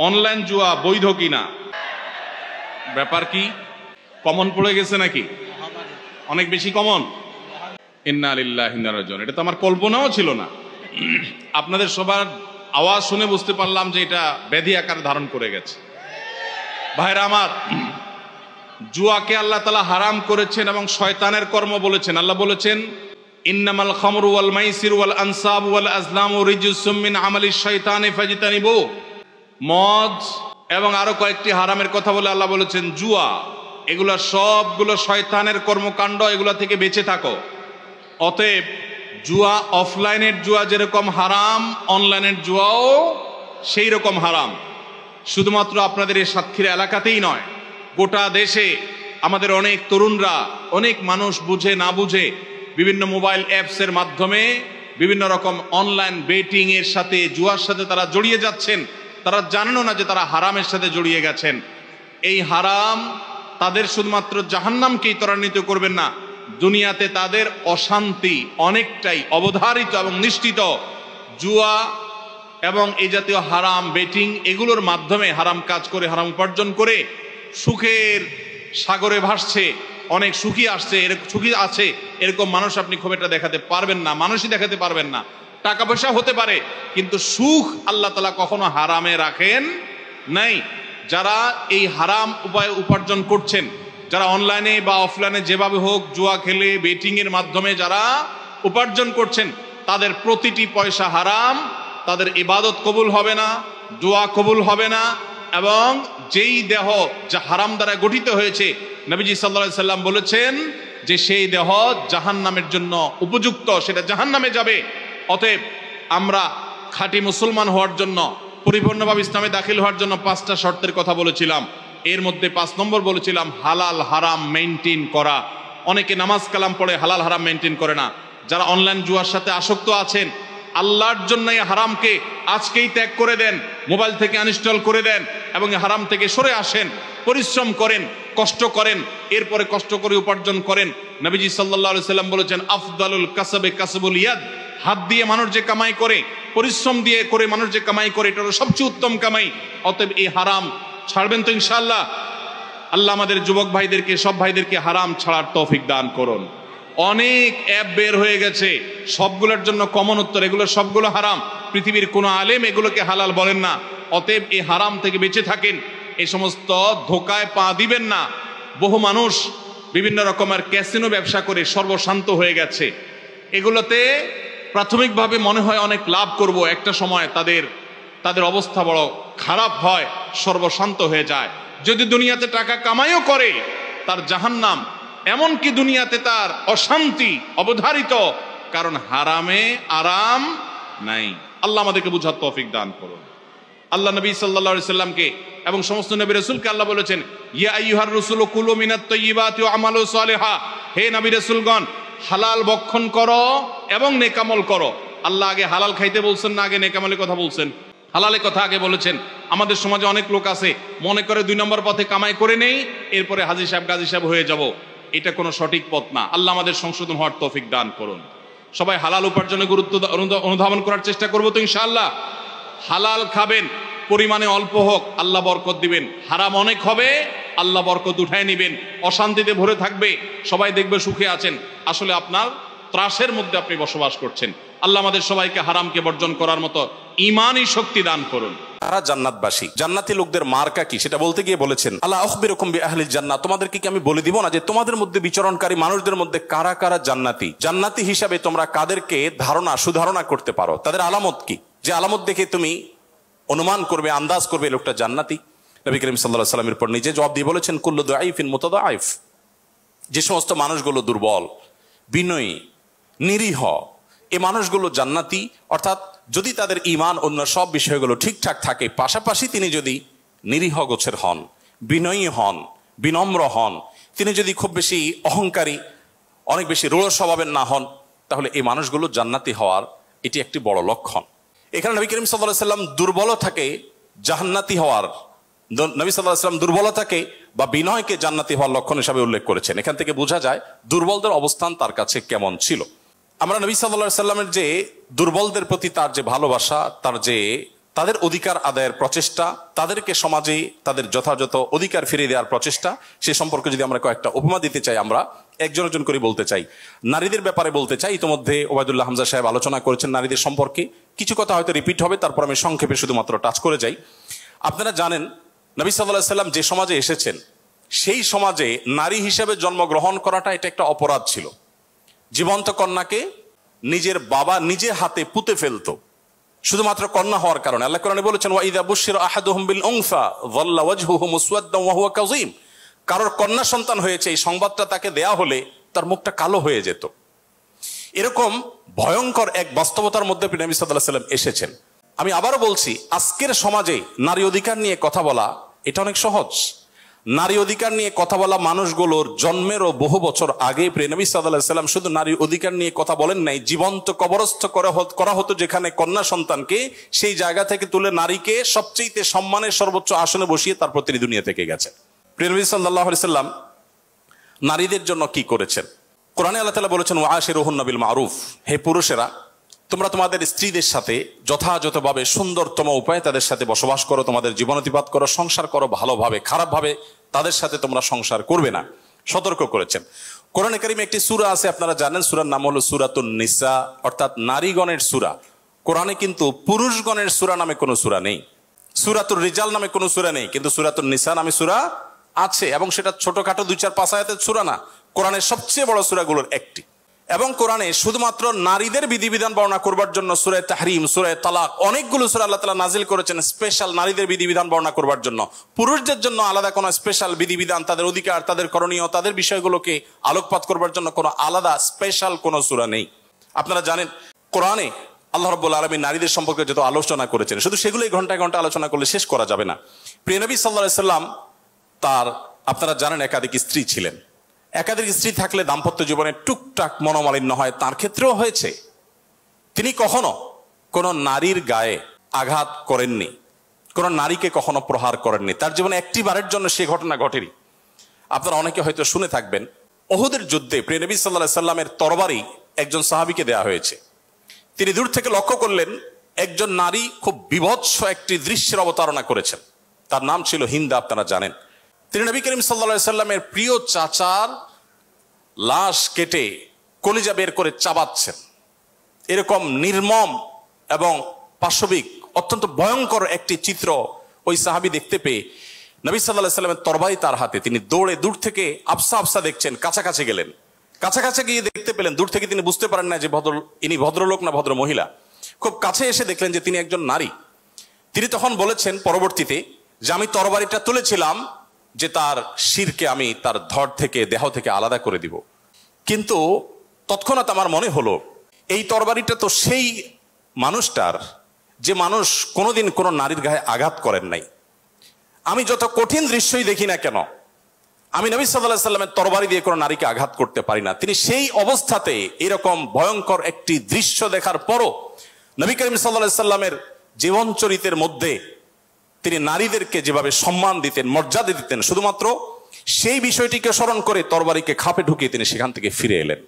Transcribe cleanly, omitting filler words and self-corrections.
Online জুয়া বৈধ কিনা, ব্যাপার কি? কমন পড়ে গেছে নাকি? অনেক বেশি কমন। ইন্না লিল্লাহি ওয়া ইন্না ইলাইহি রাজিউন। এটা তো আমার কল্পনাও ছিল না। আপনাদের সবার আওয়াজ শুনে বুঝতে পারলাম যে এটা ব্যাধি আকার ধারণ করে গেছে। ভাইরা আমার, জুয়াকে আল্লাহ তাআলা হারাম করেছেন এবং শয়তানের কর্ম বলেছেন। আল্লাহ বলেছেন, ইন্নামাল খামরু ওয়াল মাইসিরু ওয়াল আনসাবু ওয়াল আজলামু রিজসুম মিন আমালিশ শাইতানি ফাজতানিবু। মদ এবং আরো কয়েকটি হারামের কথা বলে আল্লাহ বলেছেন জুয়া, এগুলা সবগুলো শয়তানের কর্মকাণ্ড, এগুলা থেকে বেঁচে থাকো। অতএব জুয়া, অফলাইনের জুয়া যেরকম হারাম, অনলাইনের জুয়াও সেই রকম হারাম। শুধুমাত্র আপনাদের এই সাতক্ষীরা এলাকাতেই নয়, গোটা দেশে আমাদের অনেক তরুণরা, অনেক মানুষ বুঝে না বুঝে বিভিন্ন মোবাইল অ্যাপসের মাধ্যমে বিভিন্ন রকম অনলাইন বেটিং এর সাথে, জুয়ার সাথে তারা জড়িয়ে যাচ্ছেন। তারা জানেনও না যে তারা হারামের সাথে জড়িয়ে গেছেন। এই হারাম তাদের শুধুমাত্র জাহান্নামকেই ত্বরান্বিত করবেন না, দুনিয়াতে তাদের অশান্তি অনেকটাই অবধারিত এবং নিশ্চিত। জুয়া এবং এই জাতীয় হারাম বেটিং এগুলোর মাধ্যমে হারাম কাজ করে, হারাম উপার্জন করে সুখের সাগরে ভাসছে, অনেক সুখী আসছে, সুখী আছে, এরকম মানুষ আপনি খুব একটা দেখাতে পারবেন না, মানুষই দেখাতে পারবেন না। টাকা পয়সা হতে পারে, কিন্তু সুখ আল্লাহ তাআলা কখনো হারামে রাখেন নাই। যারা এই হারাম উপায়ে উপার্জন করছেন, যারা অনলাইনে বা অফলাইনে যেভাবে হোক জুয়া খেলে, বেটিং এর মাধ্যমে যারা উপার্জন করছেন, তাদের প্রতিটি পয়সা হারাম। তাদের ইবাদত কবুল হবে না, দোয়া কবুল হবে না, এবং যেই দেহ যা হারাম দ্বারা গঠিত হয়েছে, নবীজি সাল্লাল্লাহু আলাইহি সাল্লাম বলেছেন যে সেই দেহ জাহান্নামের জন্য উপযুক্ত, সেটা জাহান্নামে যাবে। অতএব আমরা খাঁটি মুসলমান হওয়ার জন্য, পরিপূর্ণভাবে ইসলামে দাখিল হওয়ার জন্য 5টা শর্তের কথা বলেছিলাম। এর মধ্যে 5 নম্বর বলেছিলাম হালাল হারাম মেইনটেইন করা। অনেকে নামাজ কালাম পড়ে, হালাল হারাম মেইনটেইন করে না। যারা অনলাইন জুয়ার সাথে আসক্ত আছেন, আল্লাহর জন্য এই হারামকে আজকেই ত্যাগ করে দেন, মোবাইল থেকে আনইনস্টল করে দেন এবং হারাম থেকে সরে আসেন। পরিশ্রম করেন, কষ্ট করেন, এরপরে কষ্ট করে উপার্জন করেন। নবীজি সাল্লাল্লাহু আলাইহি সাল্লাম বলেছেন, আফদালুল কাসবে কাসবুল ইয়াদ। হাত দিয়ে মানুষ যে কামাই করে, পরিশ্রম দিয়ে করে মানুষ যে কামাই করে, এটা হলো সবচেয়ে উত্তম কামাই। অতএব এই হারাম ছাড়বেন তো ইনশাআল্লাহ? আল্লাহ আমাদের যুবক ভাইদেরকে, সব ভাইদেরকে হারাম ছাড়ার তৌফিক দান করুন। অনেক অ্যাপ বের হয়ে গেছে, সবগুলোর জন্য কমন উত্তর, এগুলো সবগুলো হারাম। পৃথিবীর কোনো আলেম এগুলোকে হালাল বলেন না। অতএব এই হারাম থেকে বেঁচে থাকেন, এই সমস্ত ধোকায় পা দিবেন না। বহু মানুষ বিভিন্ন রকমের ক্যাসিনো ব্যবসা করে সর্বশান্ত হয়ে গেছে। এগুলোতে প্রাথমিকভাবে মনে হয় অনেক লাভ করব, একটা সময় তাদের অবস্থা বড় খারাপ হয়, সর্বশান্ত হয়ে যায়। যদি দুনিয়াতে টাকা কামাইও করে, তার জাহান্নাম, এমনকি দুনিয়াতে তার অশান্তি অবধারিত, কারণ হারামে আরাম নাই। আল্লাহ আমাদেরকে বুঝার তৌফিক দান করুন। আল্লাহ নবী সাল্লাল্লাহু আলাইহি সাল্লামকে এবং সমস্ত নবী রাসূলকে আল্লাহ বলেছেন, ইয়া আইয়ুহার রাসূলু কুলু মিনাত তাইয়্যিবাতি ওয়া আমালু সালিহা। হে নবী রাসূলগণ, হালাল ভক্ষণ করো এবং নেকামল করো। আল্লাহ আগে হালাল খাইতে বলছেন না আগে নেকামলের কথা বলছেন? হালালের কথা আগে বলেছেন। আমাদের সমাজে অনেক লোক আছে, মনে করে 2 নম্বর পথে কামাই করে নেই, এরপরে হাজী সাহেব গাজী সাহেব হয়ে যাব। এটা কোনো সঠিক পথ না। আল্লাহ আমাদের সংশোধন হওয়ার তৌফিক দান করুন। সবাই হালাল উপার্জনে গুরুত্ব অনুধাবন করার চেষ্টা করবো তো ইনশাআল্লাহ। হালাল খাবেন, পরিমাণে অল্প হোক, আল্লাহ বরকত দিবেন। হারাম অনেক হবে, আল্লাহ বরকত উঠায় নিবেন। অশান্তিতে ভরে থাকবে, সবাই দেখবে সুখে আছেন, আসলে আপনার ত্রাসের মধ্যে আপনি বসবাস করছেন। আল্লাহ আমাদের সবাইকে হারামকে বর্জন করার মতো ঈমানী শক্তি দান করুন। তারা জান্নাতবাসী, জান্নাতি লোকদের মার্কা কি সেটা বলতে গিয়ে বলেছেন, আল্লাহ আখবিরুকুম বিআহলিল জান্নাহ, তোমাদেরকে কি আমি বলে দিব না যে তোমাদের মধ্যে বিচরণকারী মানুষদের মধ্যে কারা কারা জান্নাতি? জান্নাতি হিসাবে তোমরা কাদেরকে সুধারণা করতে পারো? তাদের আলামত কি, যে আলামত দেখে তুমি অনুমান করবে, আন্দাজ করবে লোকটা জান্নাতি? নবী করিম সাল্লাল্লাহু আলাইহি সাল্লামের পর নিজে জবাব দিয়ে বলেছেন, কুল্লু দাঈফিন মুতাদাঈফ। যে সমস্ত মানুষগুলো দুর্বল, বিনয়ী, নিরীহ, এই মানুষগুলো জান্নাতি। অর্থাৎ যদি তাদের ঈমান অন্য সব বিষয়গুলো ঠিকঠাক থাকে, পাশাপাশি তিনি যদি নিরীহ গোছের হন, বিনয়ী হন, বিনম্র হন, তিনি যদি খুব বেশি অহংকারী, অনেক বেশি রূঢ় স্বভাবের না হন, তাহলে এই মানুষগুলো জান্নাতি হওয়ার এটি একটি বড় লক্ষণ। এখানে নবী করিম সাল্লাল্লাহু আলাইহি সাল্লাম দুর্বলতাকে জান্নাতি হওয়ার, নবী সাল্লাল্লাহু আলাইহি সাল্লাম দুর্বলতাকে বা বিনয়কে জান্নাতি হওয়ার লক্ষণ হিসাবে উল্লেখ করেছেন। এখান থেকে বোঝা যায় দুর্বলদের অবস্থান তার কাছে কেমন ছিল। আমরা নবী সাল্লাল্লাহু আলাইহি সাল্লামের যে দুর্বলদের প্রতি তার যে ভালোবাসা, তার যে তাদের অধিকার আদায়ের প্রচেষ্টা, তাদেরকে সমাজে তাদের যথাযথ অধিকার ফিরিয়ে দেওয়ার প্রচেষ্টা, সে সম্পর্কে যদি আমরা কয়েকটা উপমা দিতে চাই, আমরা একজন একজন করে বলতে চাই। নারীদের ব্যাপারে বলতে চাই, ইতিমধ্যে ওবায়দুল্লাহ হামজা সাহেব আলোচনা করেছেন নারীদের সম্পর্কে, কিছু কথা হয়তো রিপিট হবে, তারপর আমি সংক্ষেপে শুধুমাত্র টাচ করে যাই। আপনারা জানেন নবী সাল্লাল্লাহু আলাইহি সাল্লাম যে সমাজে এসেছেন, সেই সমাজে নারী হিসেবে জন্মগ্রহণ করাটা এটা একটা অপরাধ ছিল। জীবন্ত কন্যাকে নিজের বাবা নিজে হাতে পুঁতে ফেলতো শুধুমাত্র কন্যা হওয়ার কারণে। আল্লাহ কোরআনে বলেছেন, ওয়া ইযা বুশিরা আহাদুহুম বিল উনসা যাল্লা ওয়াজহুহু মুসওয়াদ্দান ওয়া হুয়া কাযীম। কারোর কন্যা সন্তান হয়েছে, এই সংবাদটা তাকে দেয়া হলে তার মুখটা কালো হয়ে যেত। এরকম ভয়ঙ্কর এক বাস্তবতার মধ্যে নবী সাল্লাল্লাহু আলাইহি ওয়াসাল্লাম এসেছেন। আমি আবারও বলছি, আজকের সমাজে নারী অধিকার নিয়ে কথা বলা এটা অনেক সহজ। নারী অধিকার নিয়ে কথা বলা মানুষগুলোর জন্মেরও বহু বছর আগে নবী সাল্লাল্লাহু আলাইহি ওয়াসাল্লাম শুধু নারী অধিকার নিয়ে কথা বলেন নাই, জীবন্ত কবরস্থ করা হতো যেখানে কন্যা সন্তানকে, সেই জায়গা থেকে তুলে নারীকে সবচেয়ে সম্মানের সর্বোচ্চ আসনে বসিয়ে তারপর তিনি দুনিয়া থেকে গেছেন। নবী সাল্লাল্লাহু আলাইহি ওয়াসাল্লাম নারীদের জন্য কি করেছেন? কোরআনে আল্লাহ তাআলা বলেছেন, ওয়াশিরুহুন্না বিল মারুফ, হে পুরুষেরা তোমরা তোমাদের স্ত্রীদের সাথে যথাযথভাবে সুন্দরতম উপায়ে তাদের সাথে বসবাস করো, তোমাদের জীবনাতিপাত করো, সংসার করো ভালোভাবে, খারাপভাবে তাদের সাথে তোমরা সংসার করবে না, সতর্ক করেছেন। কোরআনে কারিমে একটি সূরা আছে, আপনারা জানেন, সূরার নাম হলো সূরাতুন নিসা, অর্থাৎ নারীগণের সূরা। কোরআনে কিন্তু পুরুষগণের সূরা নামে কোনো সূরা নেই, সূরাতুর রিজাল নামে কোনো সূরা নেই, কিন্তু সূরাতুন নিসা নামে সূরা আছে, এবং সেটা ছোটখাটো 2-4-5 আয়াতের সূরা না, কোরআনের সবচেয়ে বড় সূরাগুলোর একটি। এবং কোরআনে শুধুমাত্র নারীদের বিধিবিধান বর্ণনা করবার জন্য সূরা তাহরিম, সূরা তালাক, অনেকগুলো সূরা আল্লাহ তাআলা নাজিল করেছেন স্পেশাল নারীদের বিধিবিধান বর্ণনা করবার জন্য। পুরুষদের জন্য আলাদা কোনো স্পেশাল বিধিবিধান, তাদের অধিকার, তাদের করণীয়, তাদের বিষয়গুলোকে আলোকপাত করবার জন্য কোনো আলাদা স্পেশাল কোনো সূরা নেই। আপনারা জানেন কোরআনে আল্লাহ রাব্বুল আলামিন নারীদের সম্পর্কে যত আলোচনা করেছেন, শুধু সেগুলোই ঘন্টায় ঘন্টা আলোচনা করলে শেষ করা যাবে না। প্রিয় নবী সাল্লাল্লাহু আলাইহি সাল্লাম তার, আপনারা জানেন, একাধিক স্ত্রী ছিলেন। একাধিক স্ত্রী থাকলে দাম্পত্য জীবনে টুকটাক মনোমালিন্য হয়, তার ক্ষেত্রেও হয়েছে। তিনি কখনো কোন নারীর গায়ে আঘাত করেননি, কোন নারীকে কখনো প্রহার করেননি, তার জীবনে একটি বারের জন্য সে ঘটনা ঘটেনি। আপনারা অনেকে হয়তো শুনে থাকবেন, উহুদের যুদ্ধে প্রিয় নবী সাল্লাল্লাহু আলাইহি সাল্লামের তরবারি একজন সাহাবীকে দেয়া হয়েছে। তিনি দূর থেকে লক্ষ্য করলেন একজন নারী খুব বীভৎস একটি দৃশ্যের অবতারণা করেছেন, তার নাম ছিল হিন্দা, আপনারা জানেন। তিনি নবী করিম সাল্লাল্লাহু আলাইহি সাল্লামের প্রিয় চাচার লাশ কেটে কলিজা বের করে চাবাচ্ছেন। এরকম নির্মম এবং পাশবিক অত্যন্ত ভয়ঙ্কর একটি চিত্র ওই সাহাবী দেখতে পেয়ে নবী সাল্লাল্লাহু আলাইহি সাল্লামের তরবারি তার হাতে, তিনি দৌড়ে দূর থেকে আফসা আফসা দেখছেন, কাছাকাছি গেলেন। কাছাকাছি গিয়ে দেখতে পেলেন, দূর থেকে তিনি বুঝতে পারেন না যে ইনি ভদ্রলোক না ভদ্র মহিলা। খুব কাছে এসে দেখলেন যে তিনি একজন নারী। তিনি তখন বলেছেন পরবর্তীতে যে আমি তরবারিটা তুলেছিলাম যে তার শিরকে আমি তার ধড় থেকে, দেহ থেকে আলাদা করে দিব, কিন্তু তৎক্ষণাৎ আমার মনে হলো এই তরবারিটা তো সেই মানুষটার যে মানুষ কোনোদিন কোনো নারীর গায়ে আঘাত করেন নাই। আমি যত কঠিন দৃশ্যই দেখি না কেন, আমি নবী সাল্লাল্লাহু আলাইহি সাল্লামের তরবারি দিয়ে কোনো নারীকে আঘাত করতে পারি না। তিনি সেই অবস্থাতে এরকম ভয়ঙ্কর একটি দৃশ্য দেখার পরও নবী করিম সাল্লাল্লাহু আলাইহি সাল্লামের জীবন চরিত্রের মধ্যে তিনি নারীদেরকে যেভাবে সম্মান দিতেন, মর্যাদা দিতেন, শুধুমাত্র সেই বিষয়টিকে স্মরণ করে তরবারিকে খাপে ঢুকিয়ে তিনি সেখান থেকে ফিরে এলেন।